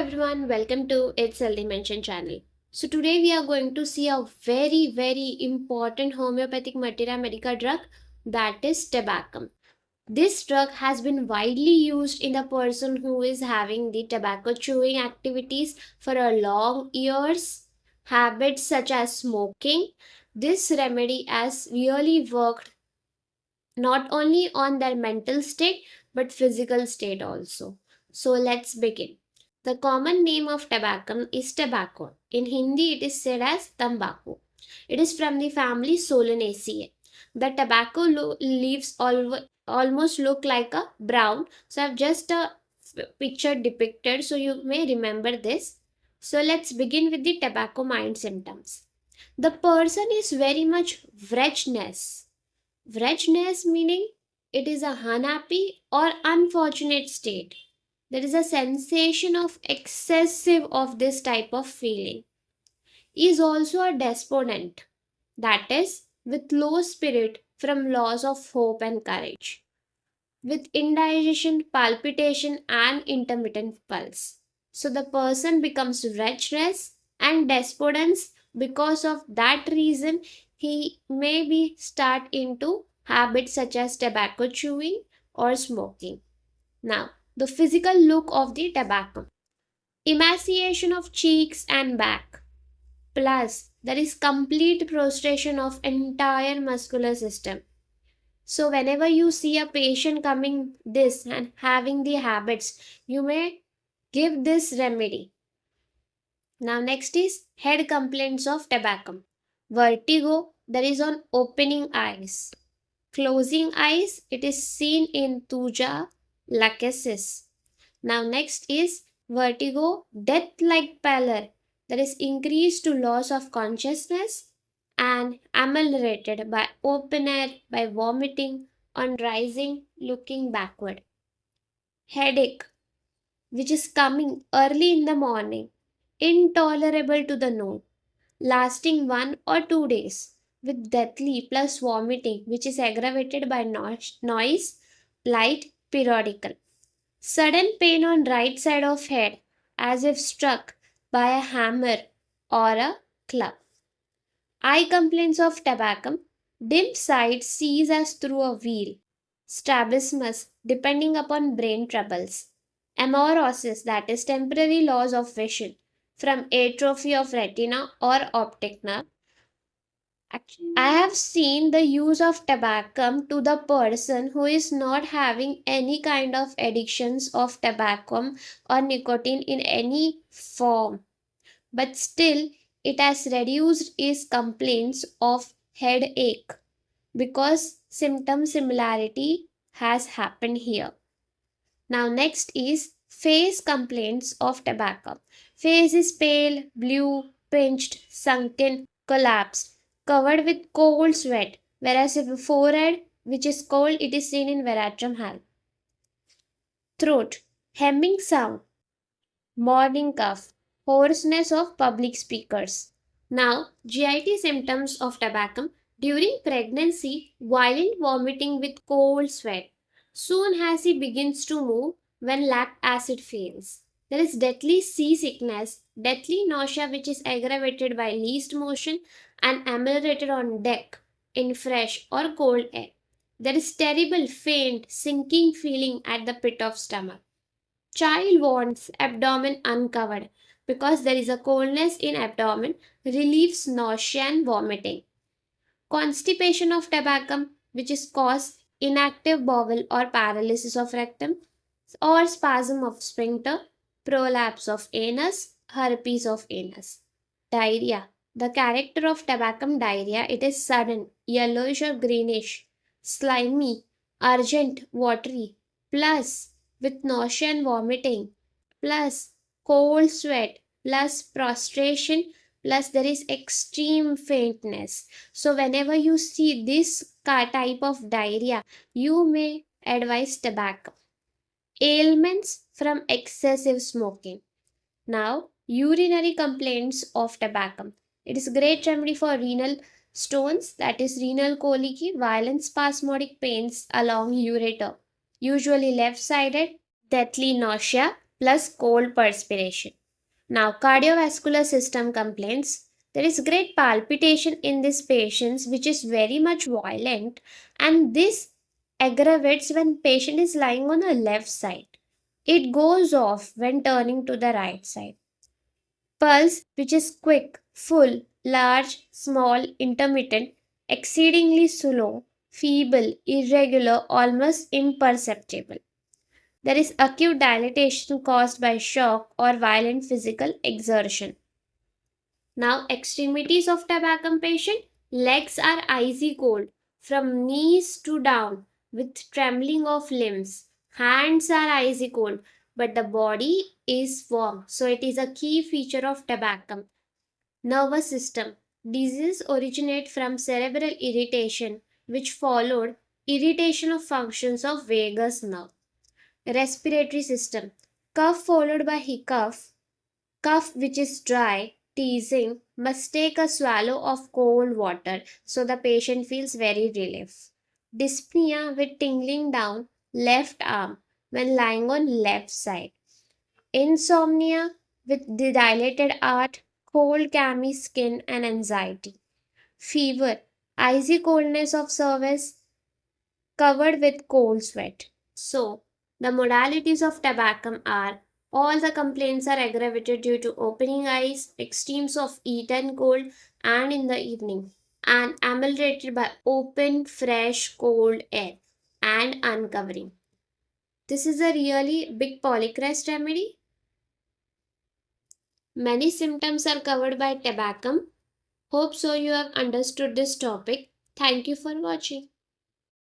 everyone, welcome to It's Healthy Mention channel. So today we are going to see a very important homeopathic materia medica drug, that is Tabacum. This drug has been widely used in the person who is having the tobacco chewing activities for a long years, habits such as smoking. This remedy has really worked not only on their mental state but physical state also. So let's begin. The common name of tabacum is tobacco. In Hindi, it is said as tambaku. It is from the family Solanaceae. The tobacco leaves almost look like a brown. So I've just a picture depicted so you may remember this. So let's begin with the tobacco mind symptoms. The person is very much wretchedness. Wretchedness meaning it is a unhappy or unfortunate state. There is a sensation of excessive of this type of feeling. Is also a despondent, that is with low spirit from loss of hope and courage, with indigestion, palpitation and intermittent pulse. So the person becomes wretchless and despondence. Because of that reason, he may be start into habits such as tobacco chewing or smoking. Now, the physical look of the tobacco. Emaciation of cheeks and back. Plus, there is complete prostration of entire muscular system. So whenever you see a patient coming this and having the habits, you may give this remedy. Now next is head complaints of tobacco. Vertigo, there is on opening eyes. Closing eyes, it is seen in thuja lachesis. Now next is vertigo, death-like pallor, that is increased to loss of consciousness and ameliorated by open air, by vomiting, on rising, looking backward. Headache, which is coming early in the morning, intolerable to the noon, lasting 1 or 2 days, with deathly plus vomiting, which is aggravated by noise, light, periodical. Sudden pain on right side of head, as if struck by a hammer or a club. Eye complaints of tabacum. Dim sight sees as through a wheel. Strabismus, depending upon brain troubles. Amaurosis, that is temporary loss of vision from atrophy of retina or optic nerve. I have seen the use of tobacco to the person who is not having any kind of addictions of tobacco or nicotine in any form, but still it has reduced his complaints of headache because symptom similarity has happened here. Now next is face complaints of tobacco. Face is pale, blue, pinched, sunken, collapsed, covered with cold sweat, whereas if the forehead, which is cold, it is seen in veratrum hal. Throat, hemming sound, morning cough, hoarseness of public speakers. Now, GIT symptoms of tobacco. During pregnancy, violent vomiting with cold sweat. Soon as he begins to move, when lactic acid fails. There is deadly seasickness, deadly nausea which is aggravated by least motion and ameliorated on deck in fresh or cold air. There is terrible faint sinking feeling at the pit of stomach. Child wants abdomen uncovered because there is a coldness in abdomen, relieves nausea and vomiting. Constipation of tobacco, which is caused inactive bowel or paralysis of rectum or spasm of sphincter, prolapse of anus, herpes of anus. Diarrhea. The character of tabacum diarrhea, it is sudden, yellowish or greenish, slimy, urgent, watery, plus with nausea and vomiting, plus cold sweat, plus prostration, plus there is extreme faintness. So whenever you see this type of diarrhea, you may advise tobacco. Ailments from excessive smoking. Now, urinary complaints of tobacco. It is a great remedy for renal stones, that is renal colicky, violent spasmodic pains along ureter, usually left-sided, deathly nausea plus cold perspiration. Now, cardiovascular system complaints. There is great palpitation in these patients, which is very much violent, and this aggravates when patient is lying on the left side. It goes off when turning to the right side. Pulse, which is quick, full, large, small, intermittent, exceedingly slow, feeble, irregular, almost imperceptible. There is acute dilatation caused by shock or violent physical exertion. Now, extremities of Tabacum patient. Legs are icy cold from knees to down with trembling of limbs. Hands are icy cold, but the body is warm. So, it is a key feature of Tabacum. Nervous system. Disease originate from cerebral irritation, which followed irritation of functions of vagus nerve. Respiratory system. Cough followed by hiccough. Cough which is dry, teasing, must take a swallow of cold water so the patient feels very relief. Dyspnea with tingling down left arm when lying on left side. Insomnia with the dilated heart, cold clammy skin and anxiety. Fever, icy coldness of service covered with cold sweat. So, the modalities of Tabacum are all the complaints are aggravated due to opening eyes, extremes of heat and cold, and in the evening, and ameliorated by open, fresh, cold air and uncovering. This is a really big polycrest remedy. Many symptoms are covered by Tabacum. Hope so you have understood this topic. Thank you for watching.